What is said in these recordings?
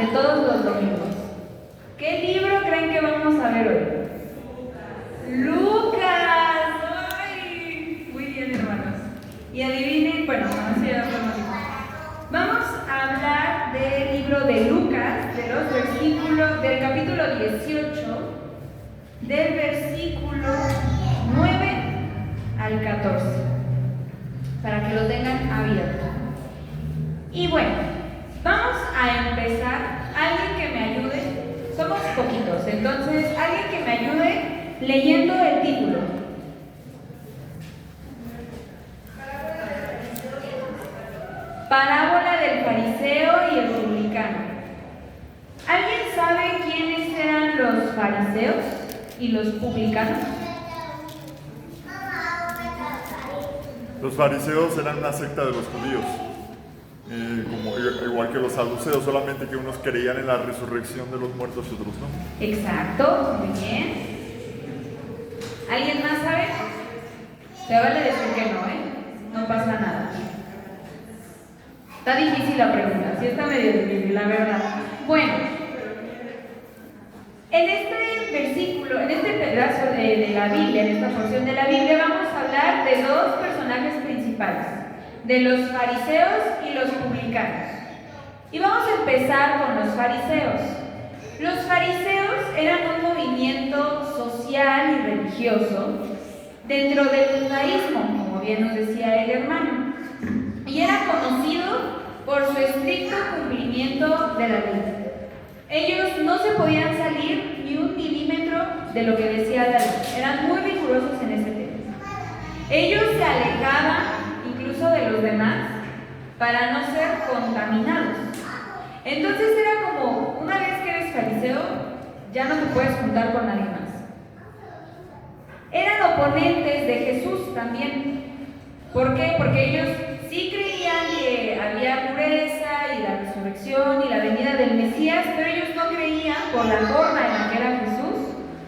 de todos los domingos. ¿Qué libro creen que vamos a ver hoy? Lucas. ¡Ay! Muy bien, hermanos. Y adivinen, bueno, así ya vamos a hablar del libro de Lucas, de los versículos, del capítulo 18, del versículo 9 al 14, para que lo tengan abierto. Y bueno, vamos a empezar. Alguien que me ayude, somos poquitos, entonces alguien que me ayude leyendo el título. Parábola del fariseo y el publicano. ¿Alguien sabe quiénes eran los fariseos y los publicanos? Los fariseos eran una secta de los judíos, igual que los saduceos, solamente que unos creían en la resurrección de los muertos y otros no. Exacto, muy bien. ¿Alguien más sabe? Se vale decir que no, no pasa nada. Está difícil la pregunta, sí está medio difícil, la verdad. Bueno, en este versículo, en este pedazo de la Biblia, en esta porción de la Biblia, vamos a hablar de dos personajes principales, de los fariseos y los publicanos. Y vamos a empezar con los fariseos. Los fariseos eran un movimiento social y religioso dentro del judaísmo, como bien nos decía el hermano, y era conocido por su estricto cumplimiento de la ley. Ellos no se podían salir ni un milímetro de lo que decía la ley, eran muy rigurosos en ese tema. Ellos se alejaban incluso de los demás para no ser contaminados. Entonces era como, una vez que eres fariseo, ya no te puedes juntar con nadie más. Eran oponentes de Jesús también. ¿Por qué? Porque ellos sí creían que había pureza y la resurrección y la venida del Mesías, pero ellos no creían, por la forma en la que era Jesús,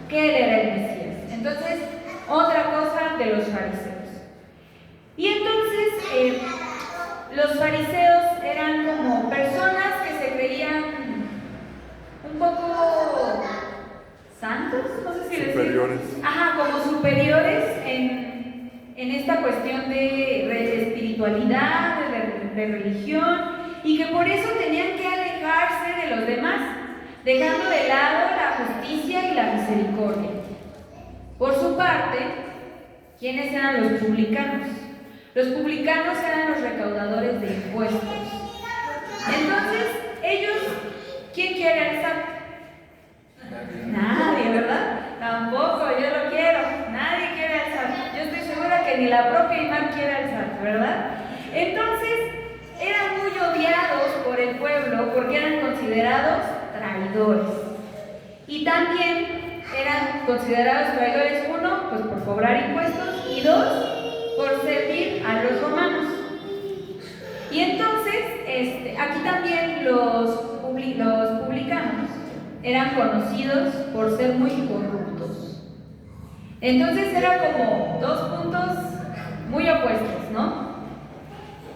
que Él era el Mesías. Entonces, otra cosa de los fariseos. Y entonces, los fariseos eran como personas que se creían un poco santos, no sé si superiores. Ajá, como superiores en esta cuestión de espiritualidad, de religión, y que por eso tenían que alejarse de los demás, dejando de lado la justicia y la misericordia. Por su parte, ¿quiénes eran los publicanos? Los publicanos eran los recaudadores de impuestos. Entonces, ellos, ¿quién quiere al SAT? Nadie, ¿verdad? Tampoco, yo lo quiero. Nadie quiere al SAT. Yo estoy segura que ni la propia Imar quiere al SAT, ¿verdad? Entonces, eran muy odiados por el pueblo porque eran considerados traidores. Y también eran considerados traidores, uno, pues por cobrar impuestos, y dos, por servir a los romanos. Y entonces, aquí también los publicanos eran conocidos por ser muy corruptos. Entonces era como dos puntos muy opuestos, ¿no?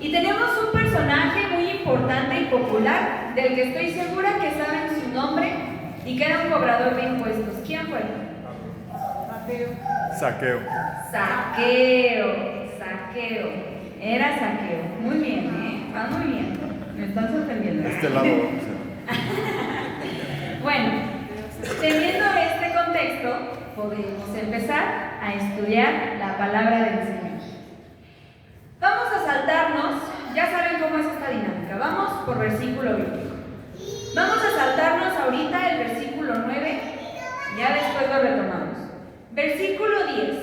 Y tenemos un personaje muy importante y popular, del que estoy segura que saben su nombre y que era un cobrador de impuestos. ¿Quién fue? Saqueo. Saqueo. Era Saqueo. Muy bien, va muy bien. Me están sorprendiendo. De este lado vamos Bueno, teniendo este contexto, podemos empezar a estudiar la palabra del Señor. Vamos a saltarnos, ya saben cómo es esta dinámica, vamos por versículo bíblico. Vamos a saltarnos ahorita el versículo 9, ya después lo retomamos. Versículo 10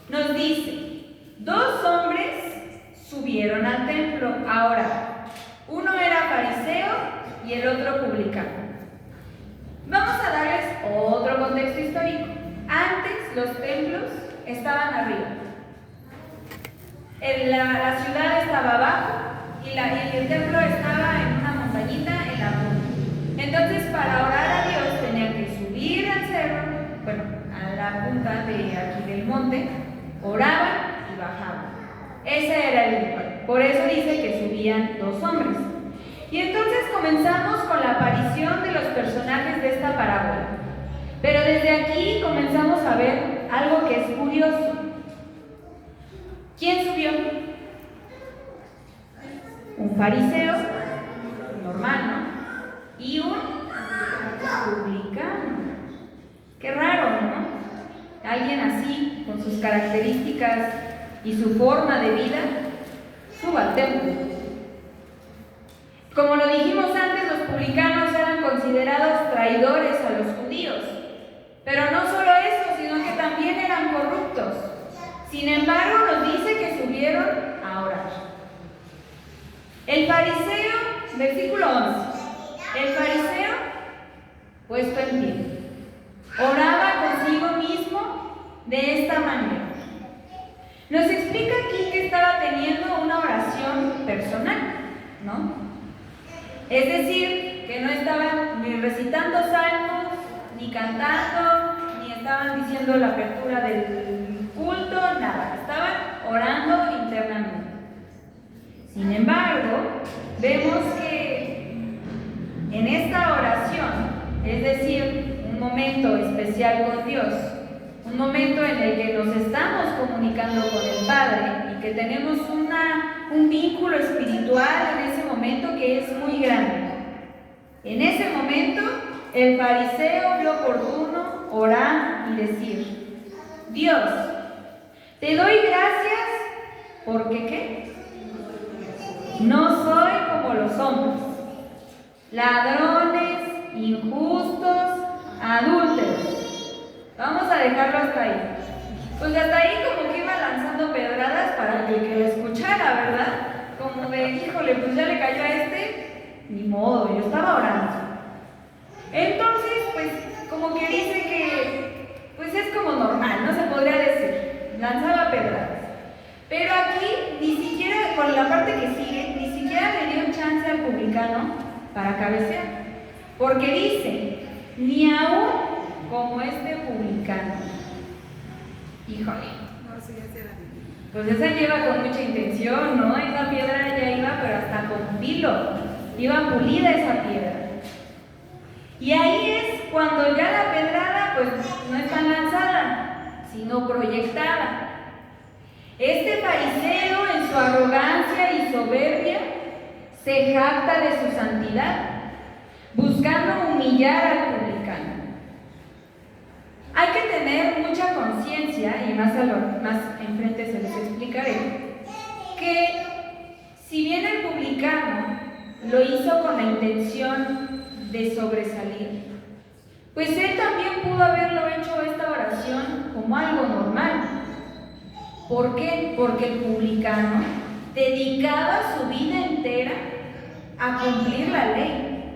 nos dice: dos hombres subieron al templo. Ahora, uno era fariseo y el otro publicano. Vamos a darles otro contexto histórico. Antes los templos estaban arriba. La ciudad estaba abajo y el templo estaba en una montañita en la punta. Entonces, para orar a Dios tenían que subir al cerro, bueno, a la punta de aquí del monte, oraban y bajaban. Ese era el ritual. Por eso dice que subían dos hombres. Y entonces, comenzamos con la aparición de los personajes de esta parábola. Pero desde aquí comenzamos a ver algo que es curioso. ¿Quién subió? Un fariseo, normal, ¿no? Y un publicano. Qué raro, ¿no? Alguien así, con sus características y su forma de vida, suba al templo. Como lo dijimos antes, los publicanos eran considerados traidores a los judíos. Pero no solo eso, sino que también eran corruptos. Sin embargo, nos dice que subieron a orar. El fariseo, versículo 11. El fariseo, puesto en pie, oraba consigo mismo de esta manera. Nos explica aquí que estaba teniendo una oración personal, ¿no? Es decir, que no estaban ni recitando salmos, ni cantando, ni estaban diciendo la apertura del culto, nada. Estaban orando internamente. Sin embargo, vemos que en esta oración, es decir, un momento especial con Dios, un momento en el que nos estamos comunicando con el Padre y que tenemos un vínculo espiritual en ese momento que es muy grande. En ese momento, el fariseo vio oportuno orar y decir: Dios, te doy gracias porque ¿qué? No soy como los hombres, ladrones, injustos, adúlteros. Vamos a dejarlo hasta ahí. Pues hasta ahí como que iba lanzando pedradas para que lo escuchara, ¿verdad? Como de, híjole, pues ya le cayó a este, ni modo, yo estaba orando. Entonces, pues como que dice que, pues es como normal, no se podría decir, lanzaba pedradas. Pero aquí, ni siquiera, con la parte que sigue, ni siquiera le dio chance al publicano para cabecear. Porque dice, ni aún como este publicano. Híjole. Pues esa lleva con mucha intención, ¿no? Esa piedra ya iba, pero hasta con filo. Iba pulida esa piedra. Y ahí es cuando ya la pedrada, pues no es tan lanzada, sino proyectada. Este fariseo, en su arrogancia y soberbia, se jacta de su santidad, buscando humillar al publicano. Hay que tener mucha conciencia, y más enfrente se les explicaré, que si bien el publicano lo hizo con la intención de sobresalir, pues él también pudo haberlo hecho esta oración como algo normal. ¿Por qué? Porque el publicano dedicaba su vida entera a cumplir la ley.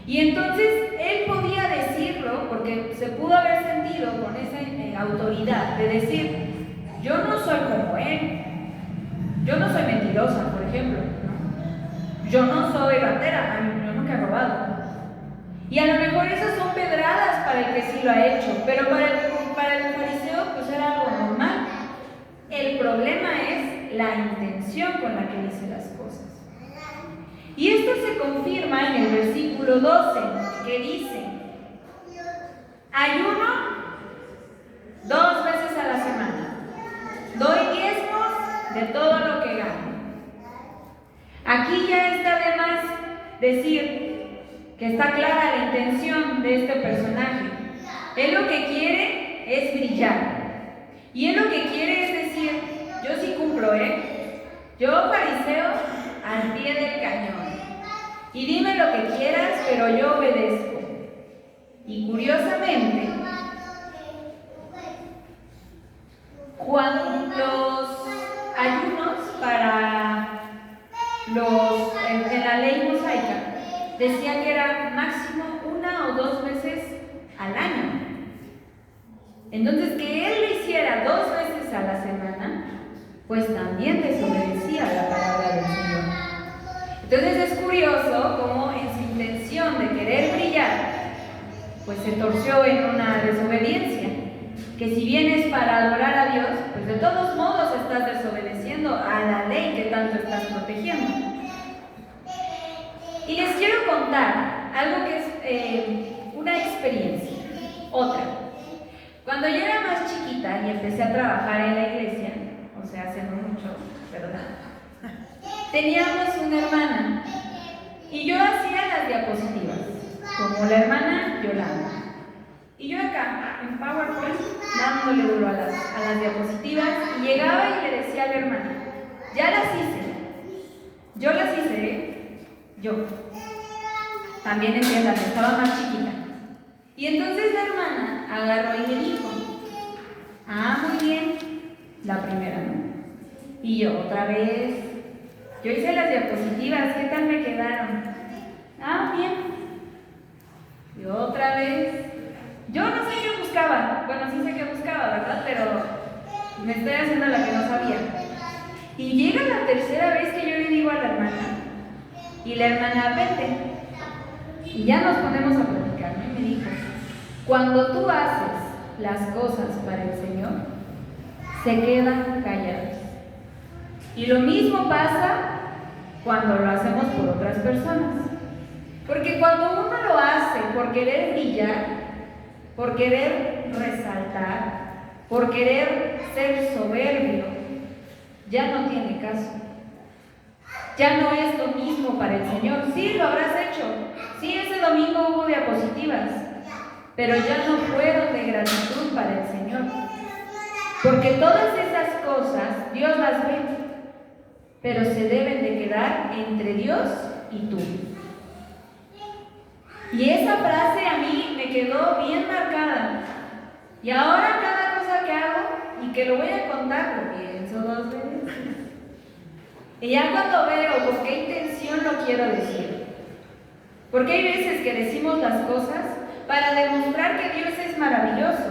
Y entonces él podía decirlo, porque se pudo haber sentido con esa autoridad de decir: yo no soy como él, yo no soy mentirosa, por ejemplo, ¿no? Yo no soy ratera, yo nunca he robado. Y a lo mejor esas son pedradas para el que sí lo ha hecho, pero para el fariseo pues era algo normal. El problema es la intención con la que dice las cosas. Y esto se confirma en el versículo 12, que dice: ayuno 2 veces a la semana, doy diezmos de todo lo que gano. Aquí ya está de más decir que está clara la intención de este personaje. Él lo que quiere es brillar. Y él lo que quiere es decir: yo sí cumplo, yo fariseo al pie del cañón. Y dime lo que quieras, pero yo obedezco. Y curiosamente, cuando los ayunos en la ley mosaica decía que era máximo 1 o 2 veces al año. Entonces, que él lo hiciera 2 veces a la semana, pues también desobedecía la palabra del Señor. Entonces es curioso cómo en su intención de querer brillar, pues se torció en una desobediencia, que si bien es para adorar a Dios, pues de todos modos estás desobedeciendo a la ley que tanto estás protegiendo. Y les quiero contar algo que es una experiencia, otra. Cuando yo era más chiquita y empecé a trabajar en la iglesia, o sea, hace no mucho, ¿verdad? Teníamos una hermana y yo hacía las diapositivas, como la hermana Yolanda. Y yo acá, en PowerPoint, dándole duro a las diapositivas, y llegaba y le decía a la hermana, ya las hice, yo las hice, yo. También entiendan, estaba más chiquita. Y entonces la hermana agarró y me dijo, muy bien, la primera, ¿no? Y yo, otra vez, yo hice las diapositivas, ¿qué tal me quedaron? Bien. Y otra vez, yo no sé qué buscaba, bueno, sí sé qué buscaba, ¿verdad? Pero me estoy haciendo la que no sabía. Y llega la tercera vez que yo le digo a la hermana, y la hermana, vete. Y ya nos ponemos a platicar, ¿no? Y me dijo, cuando tú haces las cosas para el Señor, se quedan callados. Y lo mismo pasa cuando lo hacemos por otras personas. Porque cuando uno lo hace por querer brillar, por querer resaltar, por querer ser soberbio, ya no tiene caso. Ya no es lo mismo para el Señor. Sí, lo habrás hecho. Sí, ese domingo hubo diapositivas, pero ya no fueron de gratitud para el Señor. Porque todas esas cosas Dios las ve, pero se deben de quedar entre Dios y tú. Y esa frase a mí me quedó bien marcada. Y ahora cada cosa que hago y que lo voy a contar, lo pienso 2 veces. Y ya cuando veo con qué intención lo quiero decir. Porque hay veces que decimos las cosas para demostrar que Dios es maravilloso.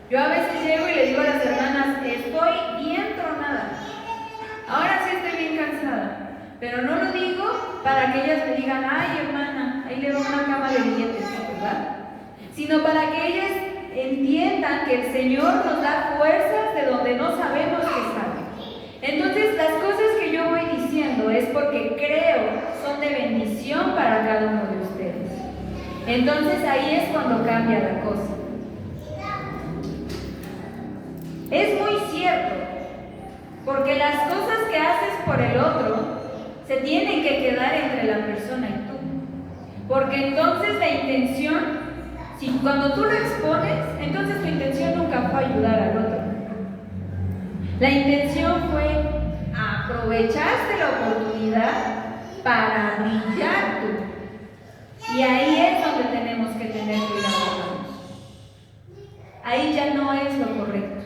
Yo a veces llego y le digo a las hermanas, estoy bien tronada. Ahora sí estoy bien cansada. Pero no lo digo para que ellas me digan, ay hermana, ahí le doy una cama de billetes, ¿verdad? Sino para que ellas entiendan que el Señor nos da fuerzas de donde no sabemos que salen. Entonces las cosas que yo voy diciendo es porque creo son de bendición para cada uno de ustedes. Entonces ahí es cuando cambia la cosa. Es muy cierto, porque las cosas que haces por el otro se tienen que quedar entre la persona y tú. Porque entonces la intención, si cuando tú lo expones, entonces tu intención nunca fue ayudar al otro. La intención fue aprovechaste la oportunidad para brillar tú. Y ahí es donde tenemos que tener cuidado. Ahí ya no es lo correcto.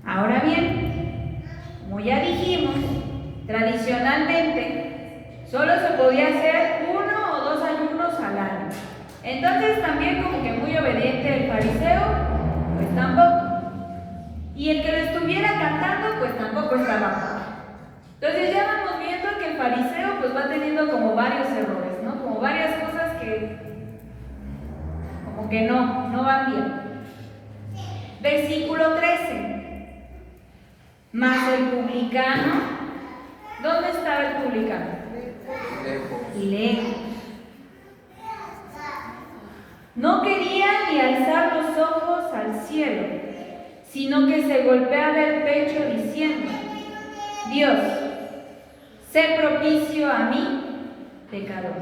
Ahora bien, como ya dijimos, tradicionalmente solo se podía hacer 1 o 2 ayunos al año. Entonces también como que muy obediente el fariseo, pues tampoco. Y el que lo estuviera cantando, pues tampoco estaba mal. Entonces ya vamos viendo que el fariseo pues va teniendo como varios errores, ¿no? Como varias cosas que como que no van bien. Versículo 13. Mas el publicano, ¿dónde estaba el publicano? Lejos. No quería ni alzar los ojos al cielo, sino que se golpeaba el pecho diciendo, Dios, sé propicio a mí, pecador.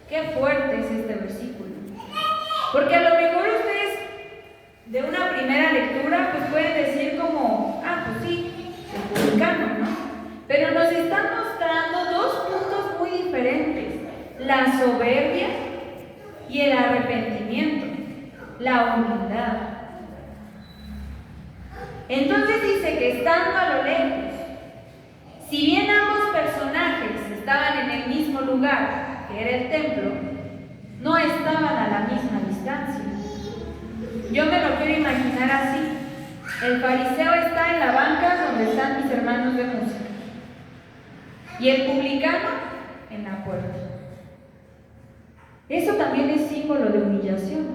Qué fuerte es este versículo. Porque a lo mejor ustedes de una primera lectura pues pueden decir como, pues sí, el publicano, ¿no? Pero nos están mostrando 2 puntos muy diferentes. La soberbia y el arrepentimiento, la humildad. Entonces dice que estando a lo lejos, si bien ambos personajes estaban en el mismo lugar, que era el templo, no estaban a la misma distancia. Yo me lo quiero imaginar así. El fariseo está en la banca donde están mis hermanos de música y el publicano en la puerta. Eso también es símbolo de humillación.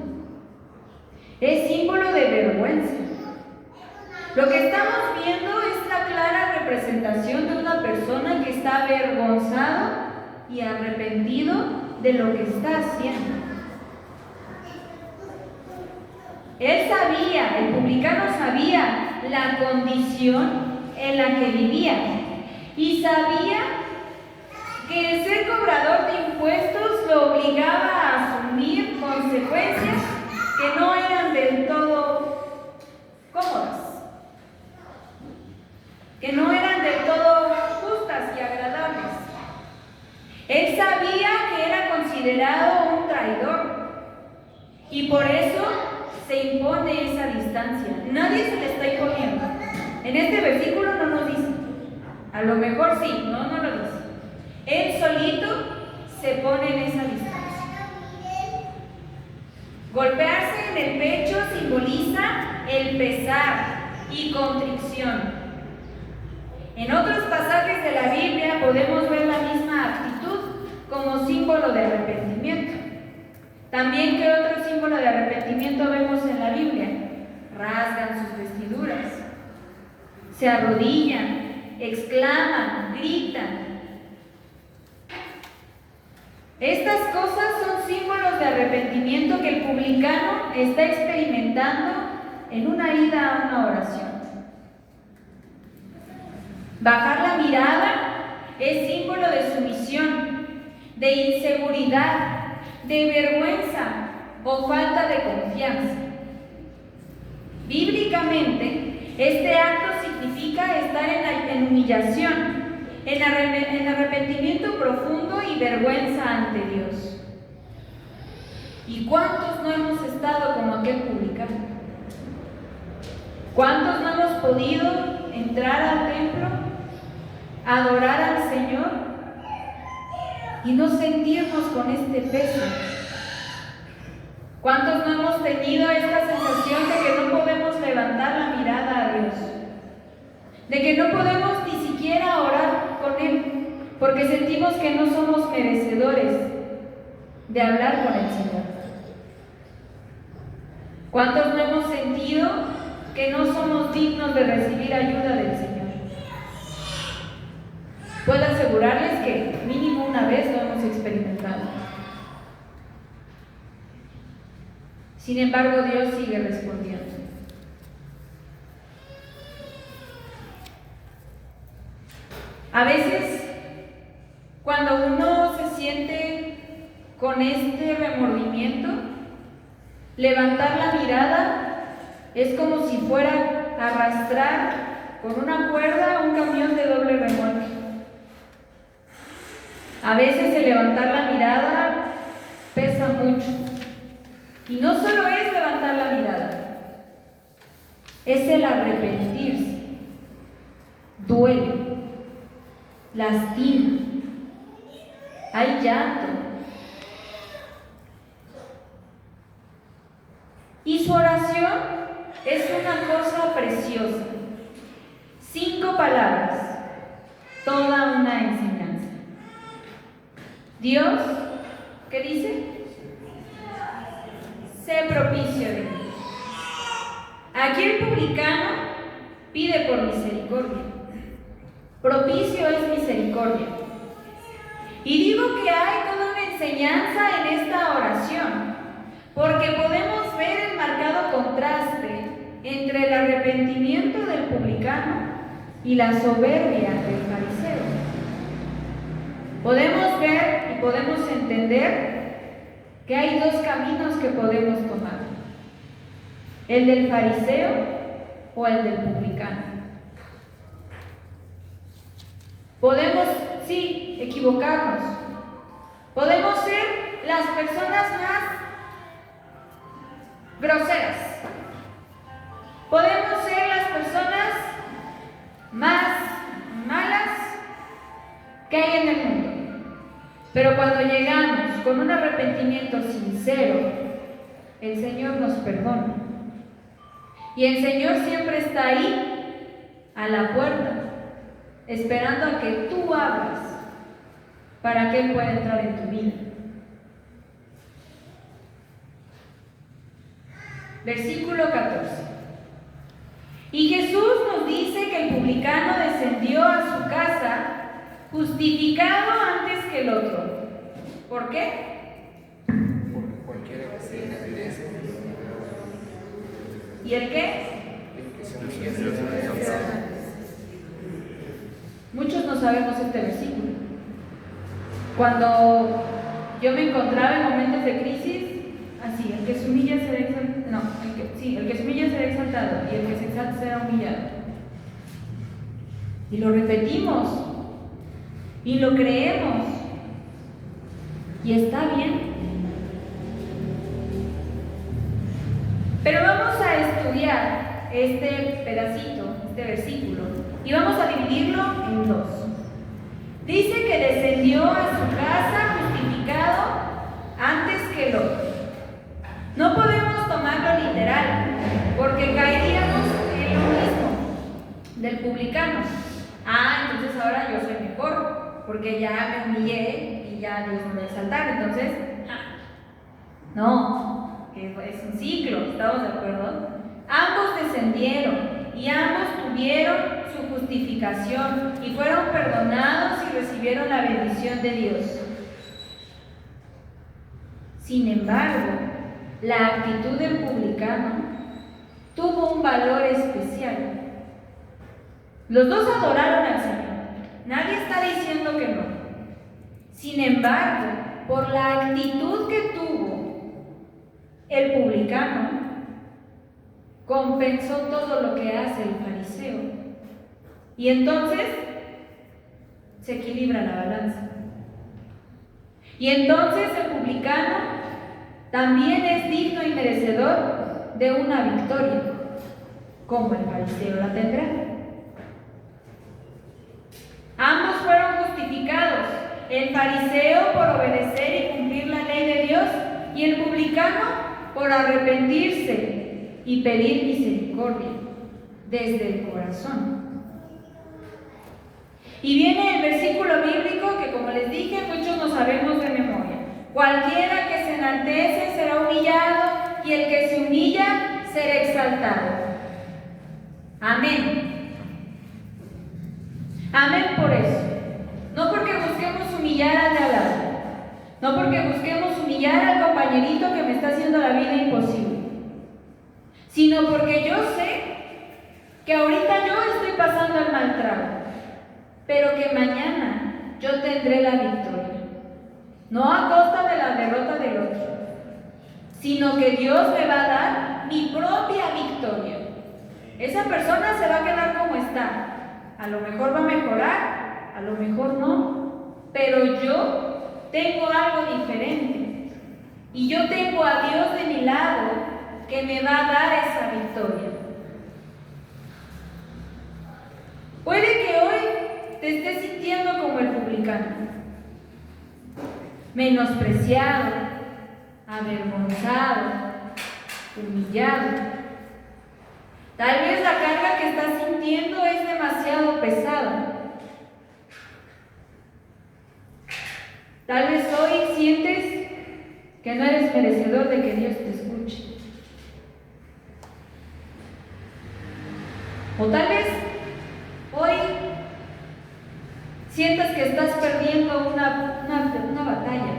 Es símbolo de vergüenza. Lo que estamos viendo es la clara representación de una persona que está avergonzado y arrepentido de lo que está haciendo. Él sabía, el publicano sabía la condición en la que vivía y sabía que el ser cobrador de impuestos lo obligaba a asumir consecuencias que no eran del todo cómodas, que no eran del todo justas y agradables. Él sabía que era considerado un traidor y por eso se impone esa distancia. Nadie se le está imponiendo. En este versículo no nos dice. A lo mejor sí, no lo dice. Él solito se pone en esa distancia. Golpearse en el pecho simboliza el pesar y contrición. En otros pasajes de la Biblia podemos ver la misma actitud como símbolo de arrepentimiento. También, ¿qué otro símbolo de arrepentimiento vemos en la Biblia? Rasgan sus vestiduras, se arrodillan, exclaman, gritan. Estas cosas son símbolos de arrepentimiento que el publicano está experimentando en una ida a una oración. Bajar la mirada es símbolo de sumisión, de inseguridad, de vergüenza o falta de confianza. Bíblicamente, este acto significa estar en humillación, en arrepentimiento profundo y vergüenza ante Dios. ¿Y cuántos no hemos estado como aquel publicano? ¿Cuántos no hemos podido entrar al templo, adorar al Señor y no sentirnos con este peso? ¿Cuántos no hemos tenido esta sensación de que no podemos levantar la mirada a Dios? De que no podemos ni siquiera orar con Él, porque sentimos que no somos merecedores de hablar con el Señor. ¿Cuántos no hemos sentido que no somos dignos de recibir ayuda del Señor? Puedo asegurarles que mínimo una vez lo hemos experimentado. Sin embargo, Dios sigue respondiendo. A veces, cuando uno se siente con este remordimiento, levantar la mirada es como si fuera a arrastrar con una cuerda un camión de doble remolque. A veces el levantar la mirada pesa mucho. Y no solo es levantar la mirada, es el arrepentirse. Duele, lastima, hay llanto. Y su oración es una cosa preciosa. 5 palabras, toda una enseñanza. Dios, ¿qué dice? Sé propicio de mí. Aquí el publicano pide por misericordia. Propicio es misericordia. Y digo que hay toda una enseñanza en esta oración, porque podemos ver el marcado contraste entre el arrepentimiento del publicano y la soberbia del fariseo. Podemos ver y podemos entender que hay 2 caminos que podemos tomar: el del fariseo o el del publicano. Podemos, sí, equivocarnos. Podemos ser las personas más groseras. Podemos ser las personas más malas que hay en el mundo. Pero cuando llegamos con un arrepentimiento sincero, el Señor nos perdona. Y el Señor siempre está ahí, a la puerta, esperando a que tú abras para que Él pueda entrar en tu vida. Versículo 14. Y Jesús nos dice que el publicano descendió a su casa justificado antes que el otro. ¿Por qué? Porque cualquiera que se enaltece, ¿Y el qué? el que se humilla será exaltado. Muchos no sabemos este versículo. Cuando yo me encontraba en momentos de crisis, así, el que se humilla será exaltado. No, el que se humilla será exaltado y el que se exalta será humillado. Y lo repetimos y lo creemos y está bien. Pero vamos a estudiar este pedacito, este versículo, y vamos a dividirlo en dos. Dice que descendió a su casa justificado antes que el otro. No podemos tomarlo literal, porque caeríamos en lo mismo del publicano. Entonces ahora yo soy mejor, porque ya me humillé y ya Dios me va a exaltar. Entonces, no, que es un ciclo, ¿estamos de acuerdo? Ambos descendieron y ambos tuvieron su justificación y fueron perdonados y recibieron la bendición de Dios. Sin embargo, la actitud del publicano tuvo un valor especial. Los dos adoraron al Señor. Nadie está diciendo que no. Sin embargo, por la actitud que tuvo el publicano, compensó todo lo que hace el fariseo. Y entonces se equilibra la balanza. Y entonces el publicano también es digno y merecedor de una victoria, como el fariseo la tendrá. Ambos fueron justificados, el fariseo por obedecer y cumplir la ley de Dios, y el publicano por arrepentirse y pedir misericordia desde el corazón. Y viene el versículo bíblico que, como les dije, muchos no sabemos de memoria. Cualquiera que se enaltece será humillado, y el que se humilla será exaltado. Amén. Amén por eso. No porque busquemos humillar al de al lado, no porque busquemos humillar al compañerito que me está haciendo la vida imposible, sino porque yo sé que ahorita yo estoy pasando el mal trago, pero que mañana yo tendré la victoria, no a costa de la derrota del otro, sino que Dios me va a dar mi propia victoria. Esa persona se va a quedar como está. A lo mejor va a mejorar, a lo mejor no, pero yo tengo algo diferente. Y yo tengo a Dios de mi lado que me va a dar esa victoria. Puede que hoy te estés sintiendo como el publicano, menospreciado, avergonzado, humillado. Tal vez la carga que estás sintiendo es demasiado pesada. Tal vez hoy sientes que no eres merecedor de que Dios te escuche. O tal vez hoy sientas que estás perdiendo una batalla.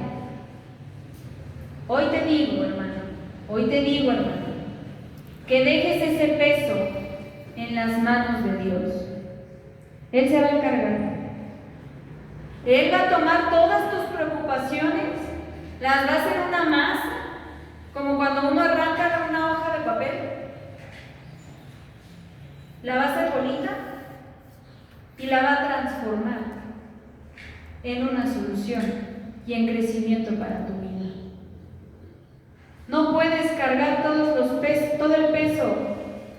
Hoy te digo, hermano, que dejes ese peso en las manos de Dios. Él se va a encargar. Él va a tomar todas tus preocupaciones, las va a hacer una masa, como cuando uno arranca una hoja de papel. La va a hacer bonita y la va a transformar en una solución y en crecimiento para tu vida. No puedes cargar todo el peso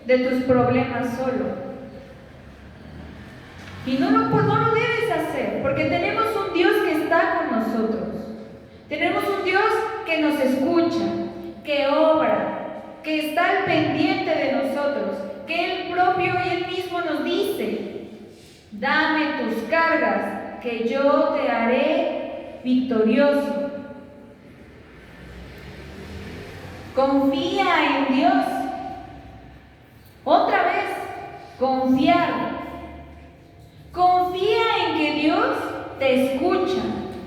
de tus problemas solo. Y no lo debes hacer, porque tenemos un Dios que está con nosotros. Tenemos un Dios que nos escucha, que obra, que está al pendiente de nosotros, que Él propio y Él mismo nos dice: dame tus cargas, que yo te haré victorioso. Confía en Dios. Otra vez, Confiar. Confía en que Dios te escucha,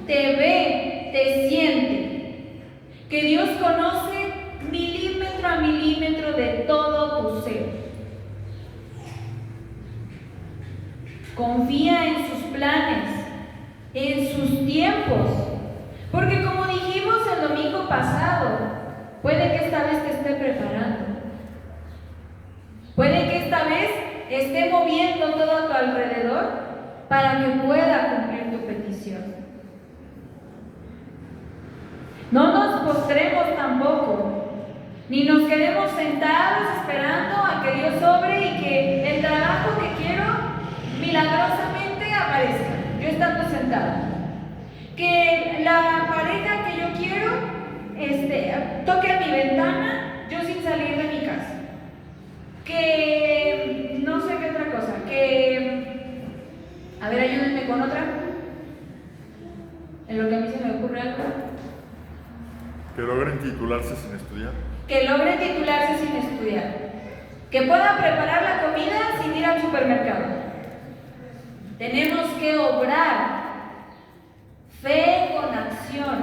te ve, te siente. Que Dios conoce milímetro a milímetro de todo tu ser. Confía en sus planes, en sus tiempos. Porque como dijimos el domingo pasado, puede que esta vez te esté preparando. Puede que esta vez esté moviendo todo a tu alrededor para que pueda cumplir tu petición. No nos postremos tampoco, ni nos quedemos sentados esperando a que Dios obre y que el trabajo que quiero milagrosamente aparezca, yo estando sentada. Que la pareja que yo quiero toque a mi ventana, yo sin salir de mi casa. Que no sé qué otra cosa, a ver, ayúdenme con otra, en lo que a mí se me ocurre algo. Que logren titularse sin estudiar. Que logren titularse sin estudiar. Que puedan preparar la comida sin ir al supermercado. Tenemos que obrar. Fe con acción.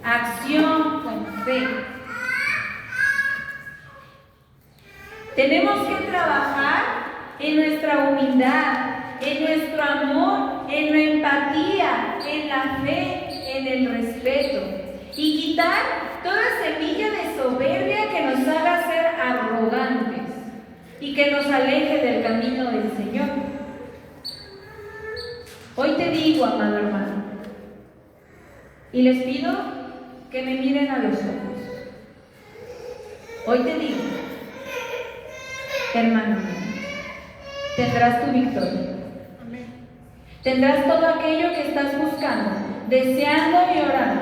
Acción con fe. Tenemos que trabajar en nuestra humildad, en nuestro amor, en la empatía, en la fe, en el respeto. Y quitar toda semilla de soberbia que nos haga ser arrogantes y que nos aleje del camino del Señor. Hoy te digo, amado hermano, y les pido que me miren a los ojos. Hoy te digo, hermano mío, tendrás tu victoria. Tendrás todo aquello que estás buscando, deseando y orando.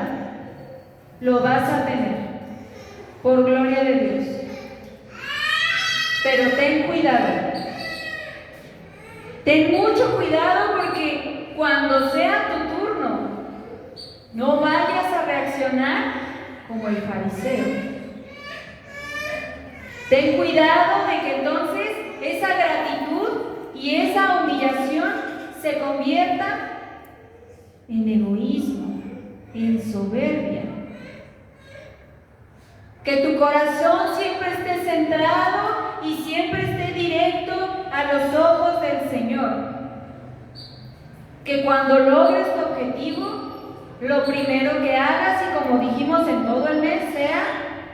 Lo vas a tener, por gloria de Dios. Pero ten cuidado. Ten mucho cuidado porque cuando sea tu turno, no vayas a reaccionar como el fariseo. Ten cuidado de que entonces esa gratitud y esa humillación se convierta en egoísmo, en soberbia. Que tu corazón siempre esté centrado y siempre esté directo a los ojos del Señor. Que cuando logres tu objetivo, lo primero que hagas, y como dijimos en todo el mes, sea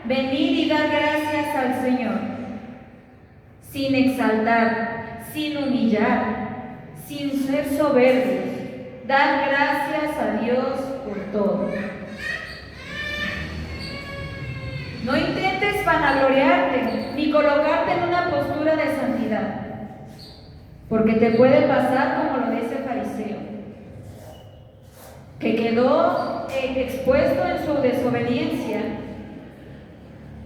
venir y dar gracias al Señor. Sin exaltar, sin humillar, sin ser soberbios. Dar gracias a Dios por todo. No intentes vanagloriarte ni colocarte en una postura de santidad, porque te puede pasar como lo de ese fariseo, que quedó expuesto en su desobediencia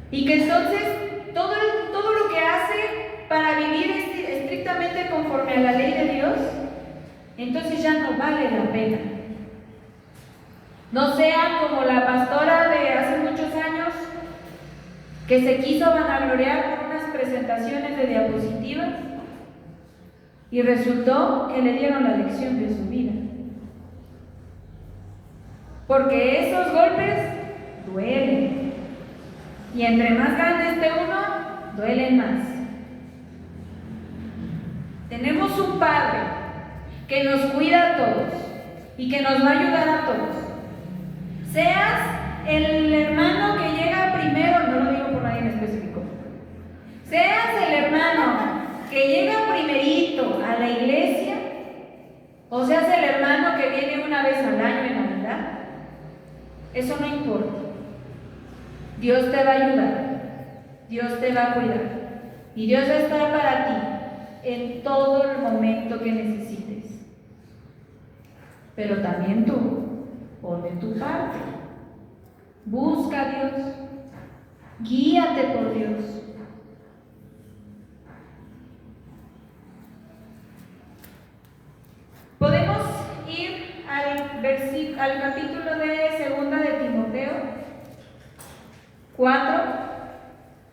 y que entonces todo lo que hace para vivir estrictamente conforme a la ley de Dios, entonces ya no vale la pena. No sean como la pastora de hace muchos años, que se quiso vanagloriar con unas presentaciones de diapositivas y resultó que le dieron la lección de su vida. Porque esos golpes duelen. Y entre más grande esté uno, duelen más. Tenemos un Padre que nos cuida a todos y que nos va a ayudar a todos. Seas el hermano que llega primero, no lo digo por nadie en específico. Seas el hermano que llega primerito a la iglesia, o seas el hermano que viene una vez al año en Navidad, eso no importa. Dios te va a ayudar, Dios te va a cuidar y Dios va a estar para ti en todo el momento que necesites. Pero también tú, pon de tu parte. Busca a Dios, guíate por Dios. Podemos ir al capítulo de 2 de Timoteo 4,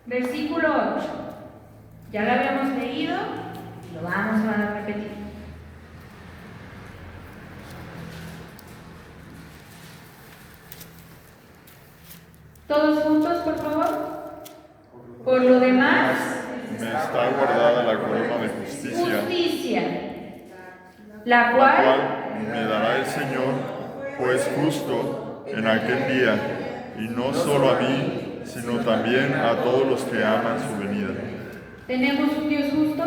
versículo 8. Ya lo habíamos leído, lo vamos a repetir. Todos juntos, por favor. Por lo demás, Me está guardada la corona de justicia, la la cual cual me dará el Señor, pues justo en aquel día, y no solo a mí, sino también a todos los que aman su venida. tenemos un Dios justo.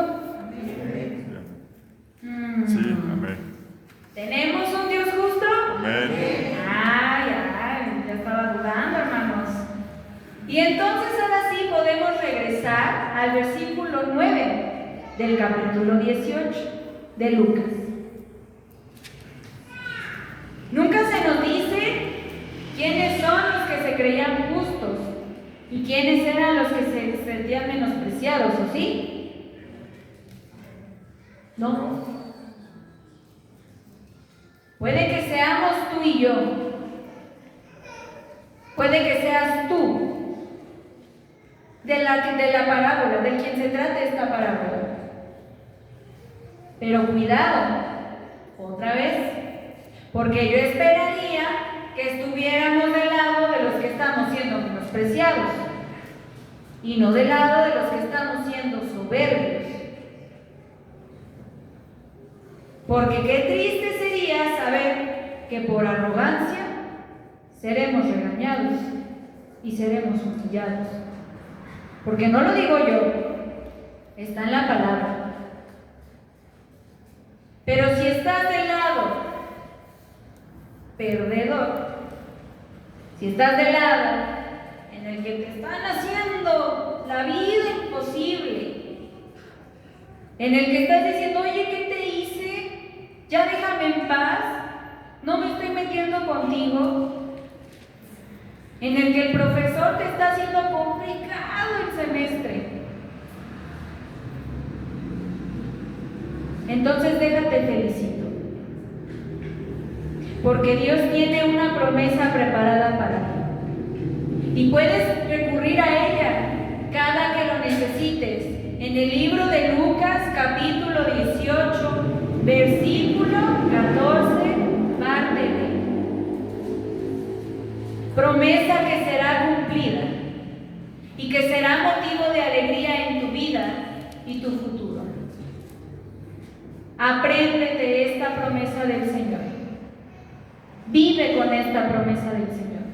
Sí, amén. ¿Tenemos un Dios justo? Amén. Ay, ya estaba dudando, hermanos. Y entonces ahora sí podemos regresar al versículo 9 del capítulo 18 de Lucas. Nunca se nos dice quiénes son los que se creían justos y quiénes eran los que se sentían menospreciados, ¿o sí? No. Puede que seamos tú y yo. Puede que seas tú de la parábola, de quien se trata esta parábola. Pero cuidado, otra vez, porque yo esperaría que estuviéramos del lado de los que estamos siendo menospreciados y no del lado de los que estamos siendo soberbios. Porque qué triste sería saber que por arrogancia seremos regañados y seremos humillados. Porque no lo digo yo, está en la palabra. Pero si estás del lado perdedor, si estás del lado en el que te están haciendo la vida imposible, en el que estás diciendo, oye, ¿qué te hice? Ya déjame en paz, no me estoy metiendo contigo, en el que el profesor te está haciendo complicado el semestre. Entonces déjate felicito, porque Dios tiene una promesa preparada para ti y puedes recurrir a ella cada que lo necesites. En el libro de Lucas capítulo 18 versículo 14 parte B. Promesa que será cumplida y que será motivo de alegría en tu vida y tu futuro. Apréndete esta promesa del Señor. Vive con esta promesa del Señor.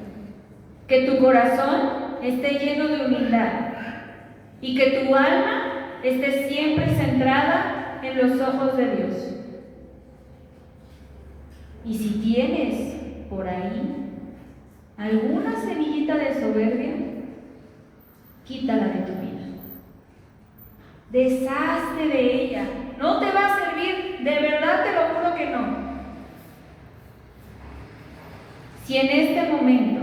Que tu corazón esté lleno de humildad y que tu alma esté siempre centrada en los ojos de Dios. Y si tienes por ahí alguna semillita de soberbia, quítala de tu vida. Deshazte de ella. No te va a servir, de verdad te lo juro que no. Si en este momento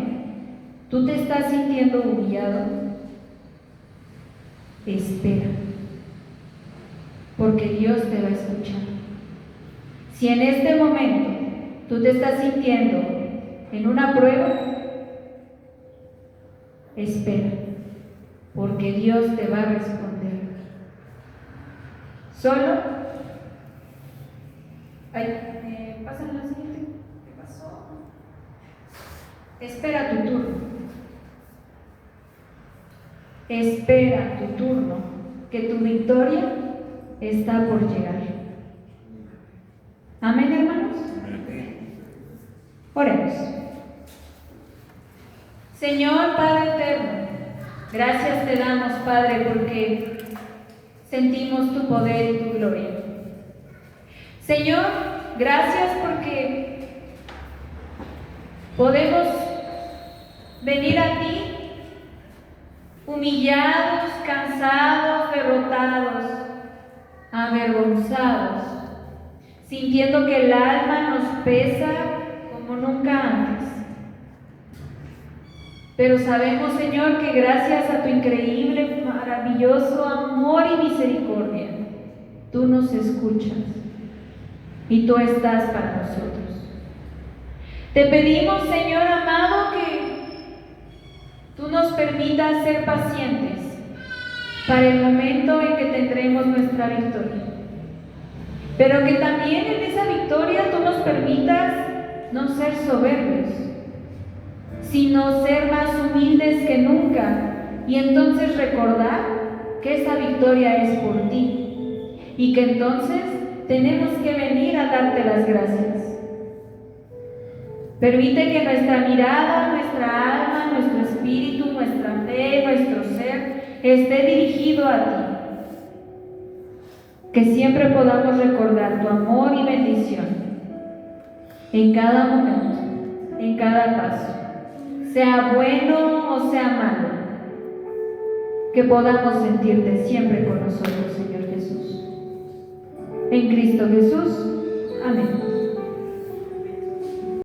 tú te estás sintiendo humillado, espera, porque Dios te va a escuchar. Si en este momento tú te estás sintiendo en una prueba, espera, porque Dios te va a responder. Solo, pasan la siguiente. ¿Qué pasó? Espera tu turno. Espera tu turno, que tu victoria está por llegar. Amén, hermanos. Oremos. Señor Padre eterno, gracias te damos, Padre, porque sentimos tu poder y tu gloria. Señor, gracias porque podemos venir a ti humillados, cansados, derrotados, avergonzados, sintiendo que el alma nos pesa como nunca antes. Pero sabemos, Señor, que gracias a tu increíble, maravilloso amor y misericordia, tú nos escuchas y tú estás para nosotros. Te pedimos, Señor amado, que tú nos permitas ser pacientes para el momento en que tendremos nuestra victoria. Pero que también en esa victoria tú nos permitas no ser soberbios, sino ser más humildes que nunca, y entonces recordar que esa victoria es por ti, y que entonces tenemos que venir a darte las gracias. Permite que nuestra mirada, nuestra alma, nuestro espíritu, nuestra fe, nuestro ser esté dirigido a ti. Que siempre podamos recordar tu amor y bendición en cada momento, en cada paso, sea bueno o sea malo. Que podamos sentirte siempre con nosotros, Señor Jesús. En Cristo Jesús. Amén.